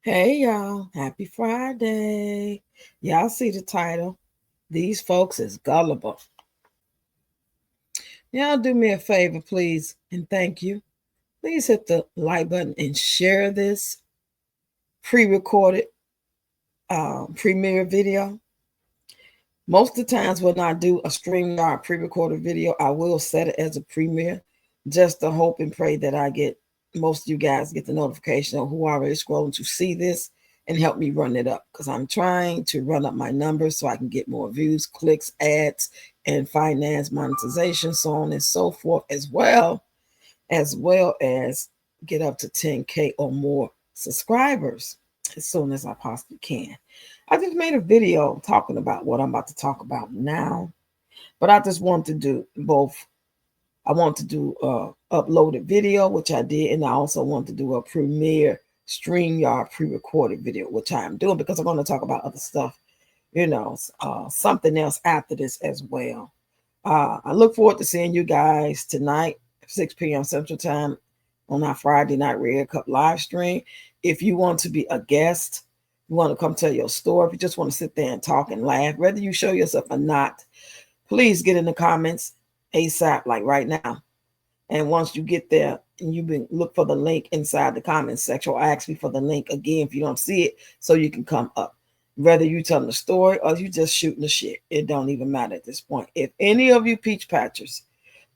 Hey y'all, happy Friday. Y'all see the title. These folks is gullible. Y'all do me a favor, please, and thank you. Please hit the like button and share this pre-recorded premiere video. Most of the times when I do a StreamYard pre-recorded video, I will set it as a premiere just to hope and pray that I get most of you guys get the notification of who are already scrolling to see this and help me run it up because I'm trying to run up my numbers so I can get more views, clicks, ads, and finance monetization, so on and so forth, as well as get up to 10K or more subscribers as soon as I possibly can. I just made a video talking about what I'm about to talk about now, but I just want to do both. I want to do a uploaded video, which I did, and I also want to do a premiere StreamYard pre-recorded video, which I am doing because I'm going to talk about other stuff, something else after this as well. I look forward to seeing you guys tonight, 6 p.m. Central Time, on our Friday Night Red Cup live stream. If you want to be a guest, you want to come tell your story, if you just want to sit there and talk and laugh, whether you show yourself or not, please get in the comments ASAP, like right now. And once you get there, and look for the link inside the comments section, or ask me for the link again if you don't see it, so you can come up. Whether you telling the story or you just shooting the shit, it don't even matter at this point. If any of you peach patchers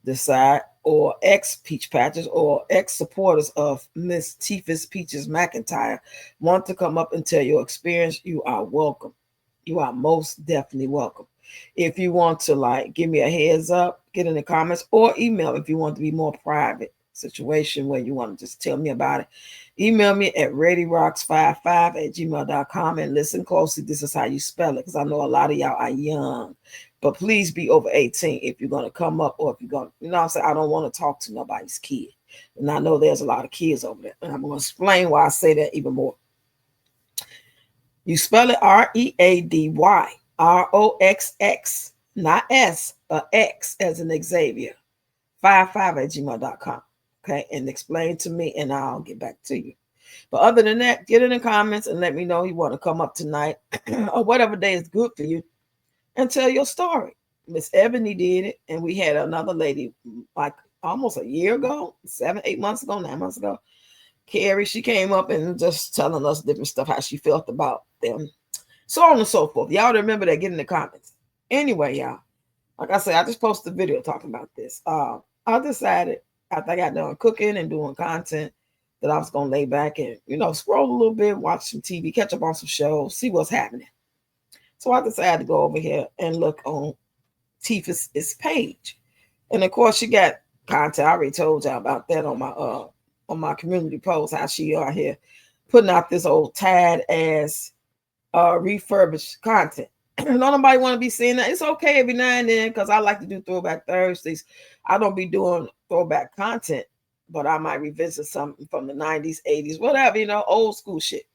decide, or ex peach patchers or ex supporters of Miss Tifa's Peaches McIntyre want to come up and tell your experience, you are welcome. You are most definitely welcome. If you want to give me a heads up, get in the comments or email if you want to be more private situation where you want to just tell me about it. Email me at readyrocks55@gmail.com and listen closely. This is how you spell it because I know a lot of y'all are young. But please be over 18 if you're going to come up, or if you're going to, I'm saying, I don't want to talk to nobody's kid. And I know there's a lot of kids over there. And I'm going to explain why I say that even more. You spell it READY, ROXX, not S, but X as in Xavier, 55@gmail.com. Okay. And explain to me and I'll get back to you. But other than that, get in the comments and let me know you want to come up tonight or whatever day is good for you and tell your story. Miss Ebony did it, and we had another lady like almost a year ago, 7, 8 months ago, 9 months ago. Carrie, she came up and just telling us different stuff, how she felt about them, so on and so forth. Y'all remember that? Get in the comments. Anyway, y'all, like I said, I just posted a video talking about this. I decided after I got done cooking and doing content that I was gonna lay back and scroll a little bit, watch some TV, catch up on some shows, see what's happening. So I decided to go over here and look on Tifa's page. And of course she got content. I already told y'all about that on my community post, how she out here putting out this old tad ass refurbished content. Don't nobody want to be seeing that. It's okay every now and then because I like to do throwback Thursdays. I don't be doing throwback content, but I might revisit something from the 90s, 80s, whatever, old school shit.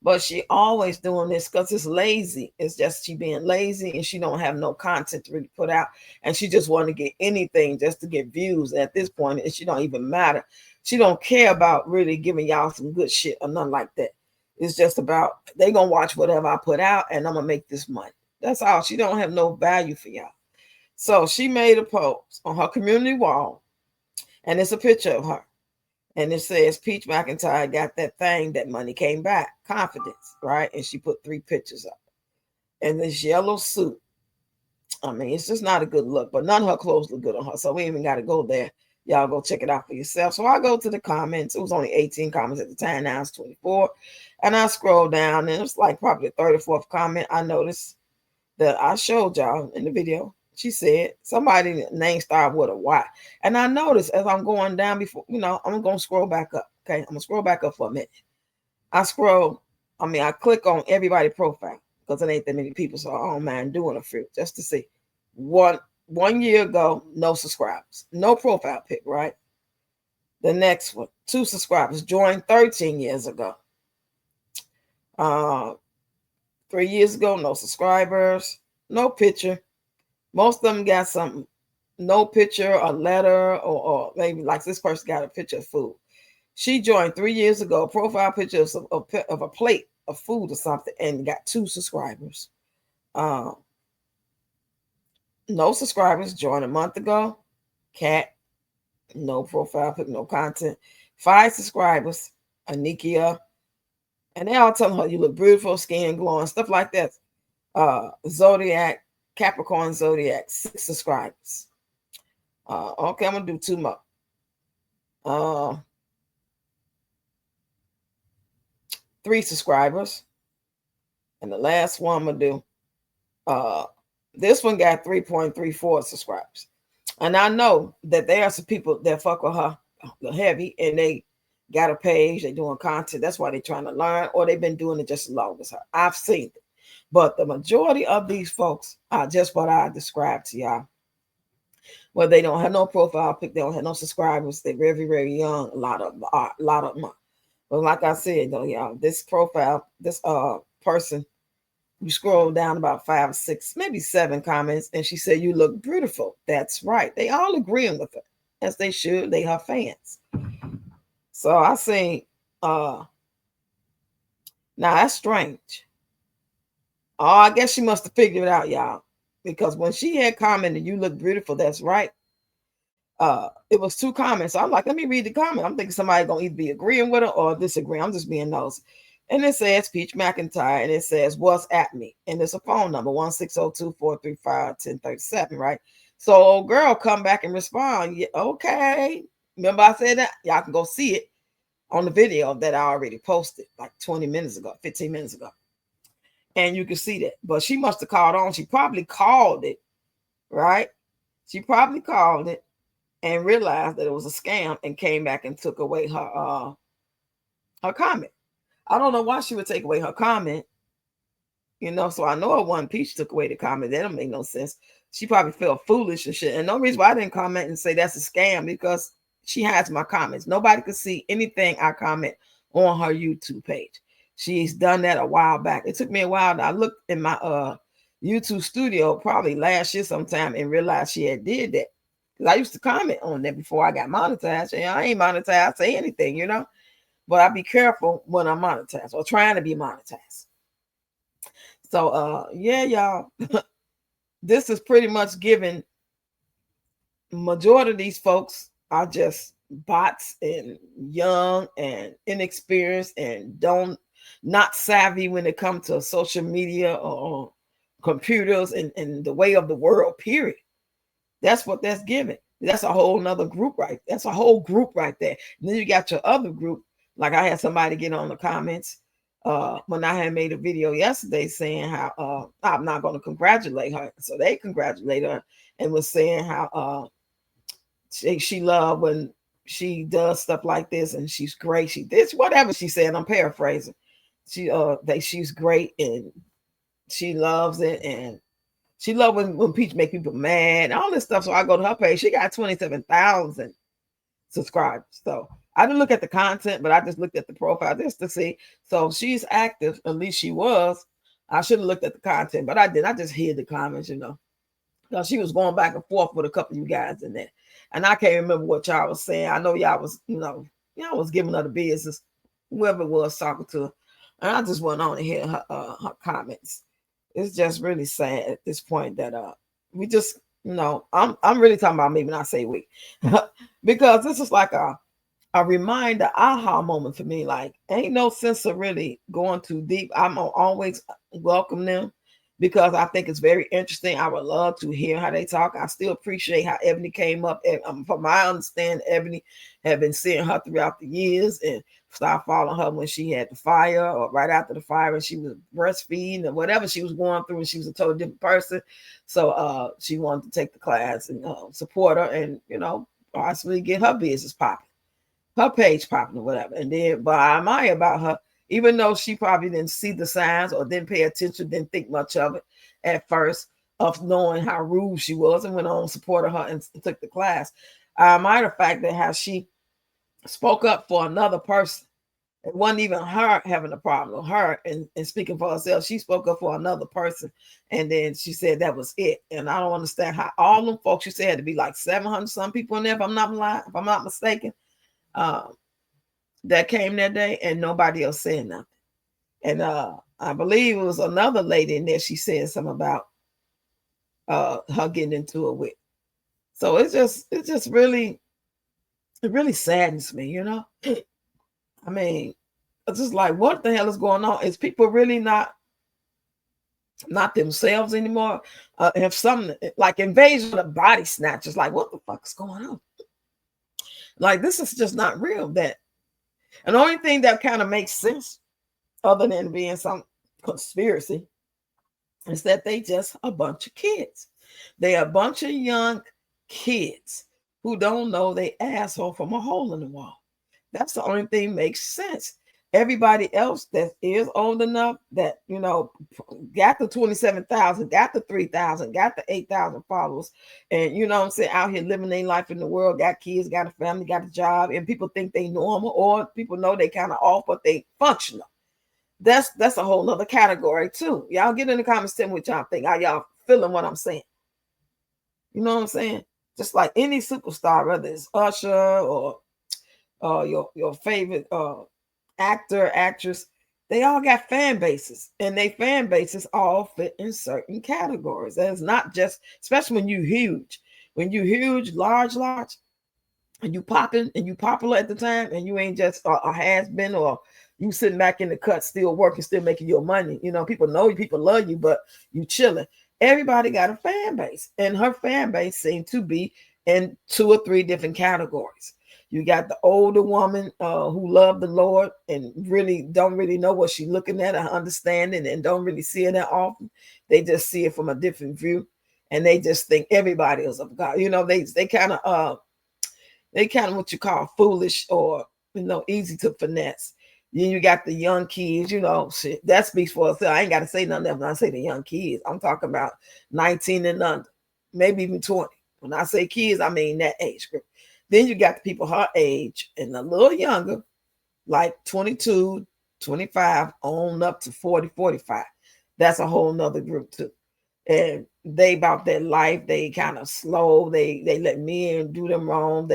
But she always doing this because it's lazy. It's just she being lazy and she don't have no content to really put out. And she just want to get anything just to get views at this point. And she don't even matter. She don't care about really giving y'all some good shit or nothing like that. It's just about they gonna watch whatever I put out and I'm gonna make this money. That's all. She don't have no value for y'all. So she made a post on her community wall, and it's a picture of her. And it says Peach McIntyre got that thing, that money came back, confidence, right? And she put 3 pictures up. And this yellow suit, I mean, it's just not a good look, but none of her clothes look good on her. So we even got to go there. Y'all go check it out for yourself. So I go to the comments. It was only 18 comments at the time. Now it's 24. And I scroll down, and it's like probably the 34th comment. I noticed that I showed y'all in the video. She said somebody name started with a Y. And I noticed as I'm going down before, I'm going to scroll back up. Okay. I'm going to scroll back up for a minute. I click on everybody's profile because it ain't that many people. So I don't mind doing a few just to see. One year ago, no subscribers, no profile pic, right? The next one, 2 subscribers, joined 13 years ago. 3 years ago, no subscribers, no picture. Most of them got something, no picture, a letter, or maybe like this person got a picture of food. She joined 3 years ago. Profile picture of a plate of food or something, and got 2 subscribers. No subscribers. Joined a month ago. Cat. No profile pic, no content. 5 subscribers. Anikia. And they all telling her you look beautiful, skin glowing, stuff like that. Zodiac, Capricorn Zodiac, 6 subscribers. Okay, I'm gonna do 2 more. 3 subscribers. And the last one I'm gonna do. This one got 3.34 subscribers. And I know that there are some people that fuck with her heavy, and they got a page, they doing content. That's why they're trying to learn, or they've been doing it just as long as her. I've seen it. But the majority of these folks are just what I described to y'all. Well, they don't have no profile pic, they don't have no subscribers. They're very, very young. A lot of them are. But like I said, though, y'all, this profile, this person, you scroll down about 5, 6, maybe 7 comments, and she said, "You look beautiful." That's right. They all agreeing with her, as they should. They her fans. So I say, now that's strange. Oh, I guess she must have figured it out, y'all, because when she had commented, "You look beautiful," that's right. It was 2 comments. So I'm like, let me read the comment. I'm thinking somebody gonna either be agreeing with her or disagreeing. I'm just being nosy. And it says Peach McIntyre, and it says, "What's at me?" And it's a phone number, 1-602-435-1037, right? So old girl come back and respond. Yeah, okay. Remember I said that? Y'all can go see it on the video that I already posted like 20 minutes ago, 15 minutes ago. And you can see that. But she must have called on. She probably called it, right? She probably called it and realized that it was a scam and came back and took away her comment. I don't know why she would take away her comment, so I know One Peach took away the comment. That don't make no sense. She probably felt foolish and shit. And no reason why I didn't comment and say that's a scam, because she has my comments. Nobody could see anything I comment on her YouTube page. She's done that a while back. It took me a while. I looked in my YouTube studio probably last year sometime and realized she had did that. Because I used to comment on that before I got monetized. And I ain't monetized, say anything, But I be careful when I'm monetized or trying to be monetized. So yeah, y'all. This is pretty much given. Majority of these folks are just bots and young and inexperienced and not savvy when it comes to social media or computers and the way of the world, period. That's what that's given. That's a whole nother group, right? That's a whole group right there. And then you got your other group. Like I had somebody get on the comments when I had made a video yesterday saying how I'm not going to congratulate her. So they congratulated her and was saying how she loved when she does stuff like this, and she's great. She this whatever she said. I'm paraphrasing. She's great and she loves it, and she loved when Peach make people mad, all this stuff. So I go to her page. She got 27,000 subscribers. So I didn't look at the content, but I just looked at the profile just to see. So she's active. At least she was. I should have looked at the content, but I didn't. I just hid the comments, Because she was going back and forth with a couple of you guys in there. And I can't remember what y'all was saying. I know y'all was, y'all was giving her the business, whoever it was talking to her. And I just went on and hear her comments. It's just really sad at this point that we just, I'm really talking about me when I say we. Because this is like a reminder, aha moment for me. Like, ain't no sense of really going too deep. I'm always welcome them, because I think it's very interesting. I would love to hear how they talk. I still appreciate how Ebony came up. And from my understanding, Ebony had been seeing her throughout the years and started following her when she had the fire or right after the fire, and she was breastfeeding or whatever she was going through, and she was a totally different person. So she wanted to take the class and support her and, possibly get her business popping, her page popping or whatever. And then, but I admire about her, even though she probably didn't see the signs or didn't pay attention, didn't think much of it at first, of knowing how rude she was, and went on supported her and took the class. I admire the fact that how she spoke up for another person. It wasn't even her having a problem, her and speaking for herself. She spoke up for another person, and then she said that was it. And I don't understand how all them folks, you said, had to be like 700 some people in there, if I'm not lying, if I'm not mistaken. that came that day, and nobody else said nothing. And I believe it was another lady in there. She said something about her getting into it with. So it's just really, it really saddens me, you know. I mean, it's just like, what the hell is going on? Is people really not themselves anymore? If some like invasion of body snatchers, like what the fuck is going on? Like this is just not real. That and the only thing that kind of makes sense, other than being some conspiracy, is that they just a bunch of kids. They a bunch of young kids who don't know they asshole from a hole in the wall. That's the only thing makes sense. Everybody else that is old enough that got the 27,000, got the 3,000, got the 8,000 followers, and what I'm saying, out here living their life in the world, got kids, got a family, got a job, and people think they normal, or people know they kind of off, but they functional. That's a whole nother category too. Y'all get in the comments, tell me what y'all think. How y'all feeling what I'm saying? You know what I'm saying? Just like any superstar, whether it's Usher or your favorite actor, actress, they all got fan bases, and they fan bases all fit in certain categories. And it's not just, especially when you huge, large, and you popping and you popular at the time, and you ain't just a has been, or you sitting back in the cut, still working, still making your money. People know you, people love you, but you chilling. Everybody got a fan base, and her fan base seemed to be in 2 or 3 different categories. You got the older woman who love the Lord and really don't really know what she's looking at or understanding, and don't really see it that often. They just see it from a different view, and they just think everybody is of God. They kind of what you call foolish, or easy to finesse. Then you got the young kids, shit, that speaks for itself. I ain't got to say nothing else when I say the young kids. I'm talking about 19 and under, maybe even 20. When I say kids, I mean that age group. Then you got the people her age and a little younger, like 22, 25, on up to 40, 45. That's a whole nother group too. And they about their life. They kind of slow. They let men do them wrong.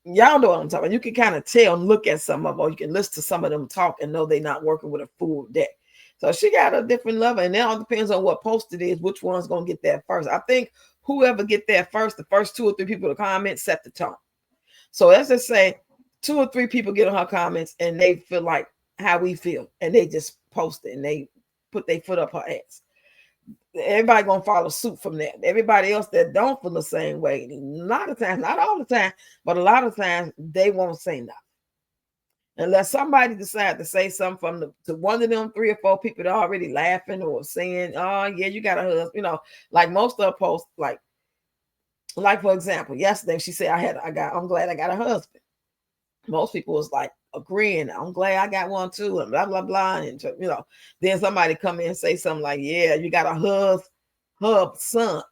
Y'all know what I'm talking about. You can kind of tell and look at some of them, or you can listen to some of them talk and know they're not working with a full deck. So she got a different level, and it all depends on what post it is, which one's going to get that first. I think whoever get that first, the first 2 or 3 people to comment, set the tone. So let's just say 2 or 3 people get on her comments, and they feel like how we feel, and they just post it, and they put their foot up her ass. Everybody gonna follow suit from that. Everybody else that don't feel the same way, a lot of times, not all the time, but a lot of times, they won't say nothing unless somebody decide to say something to one of them 3 or 4 people that are already laughing or saying, "Oh yeah, you got a husband." Like most of her posts, like for example, yesterday she said, I'm glad I got a husband." Most people was like agreeing, "I'm glad I got one too," and blah blah blah. And then somebody come in and say something like, "Yeah, you got a hub son."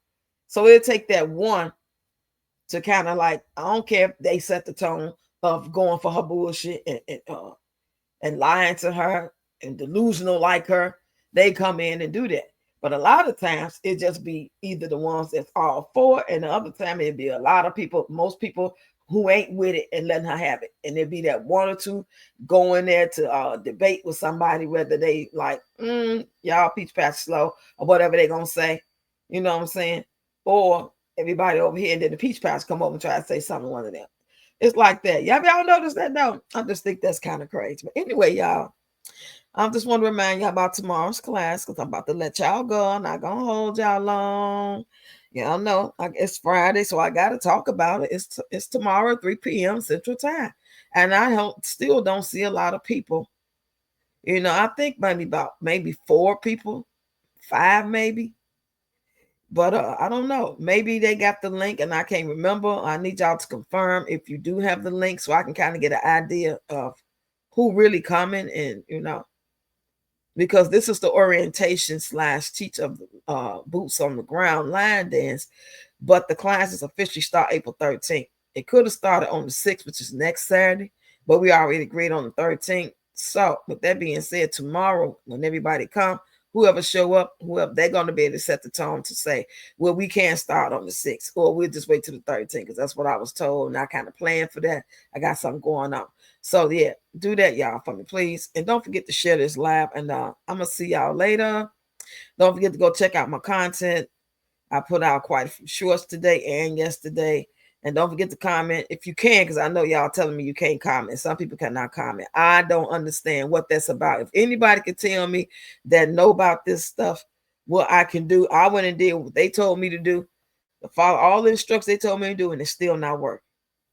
So it'll take that one to kind of like, I don't care if they set the tone of going for her bullshit and lying to her and delusional like her. They come in and do that. But a lot of times it just be either the ones that's all for it, and the other time it'd be a lot of people, most people who ain't with it and letting her have it. And it'd be that 1 or 2 going there to debate with somebody, whether they like, y'all peach patch slow, or whatever they gonna say. You know what I'm saying? Or everybody over here, and then the peach patch come over and try to say something to one of them. It's like that. Y'all notice that though? I just think that's kind of crazy. But anyway, y'all, I just want to remind y'all about tomorrow's class, because I'm about to let y'all go. I'm not gonna hold y'all long. Y'all know it's Friday, so I gotta talk about it. It's tomorrow, 3 p.m. Central Time, and I still don't see a lot of people. I think maybe 4 people, 5 maybe. But I don't know. Maybe they got the link and I can't remember. I need y'all to confirm if you do have the link, so I can kind of get an idea of who really coming. And because this is the orientation / teach of boots on the ground line dance, but the classes officially start April 13th. It could have started on the 6th, which is next Saturday, but we already agreed on the 13th. So with that being said, tomorrow when everybody come, whoever show up, whoever, they're going to be able to set the tone to say, well, we can't start on the 6th, or we'll just wait till the 13th, because that's what I was told, and I kind of planned for that. I got something going on. So yeah, do that, y'all, for me, please. And don't forget to share this live. And I'm gonna see y'all later. Don't forget to go check out my content. I put out quite a few shorts today and yesterday. And don't forget to comment if you can, because I know y'all telling me you can't comment. Some people cannot comment. I don't understand what that's about. If anybody can tell me that know about this stuff, what I can do, I went and did what they told me to do, to follow all the instructions they told me to do, and it's still not working.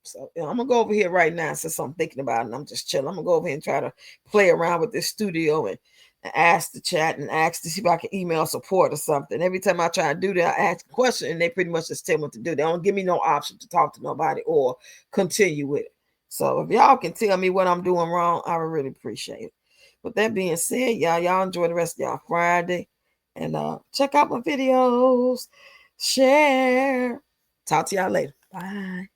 So I'm gonna go over here right now since I'm thinking about it and I'm just chilling. I'm gonna go over here and try to play around with this studio and ask the chat and ask to see if I can email support or something. Every time I try to do that, I ask a question and they pretty much just tell me what to do. They don't give me no option to talk to nobody or continue with it. So if y'all can tell me what I'm doing wrong, I would really appreciate it. With that being said, y'all enjoy the rest of y'all Friday. And check out my videos. Share. Talk to y'all later. Bye.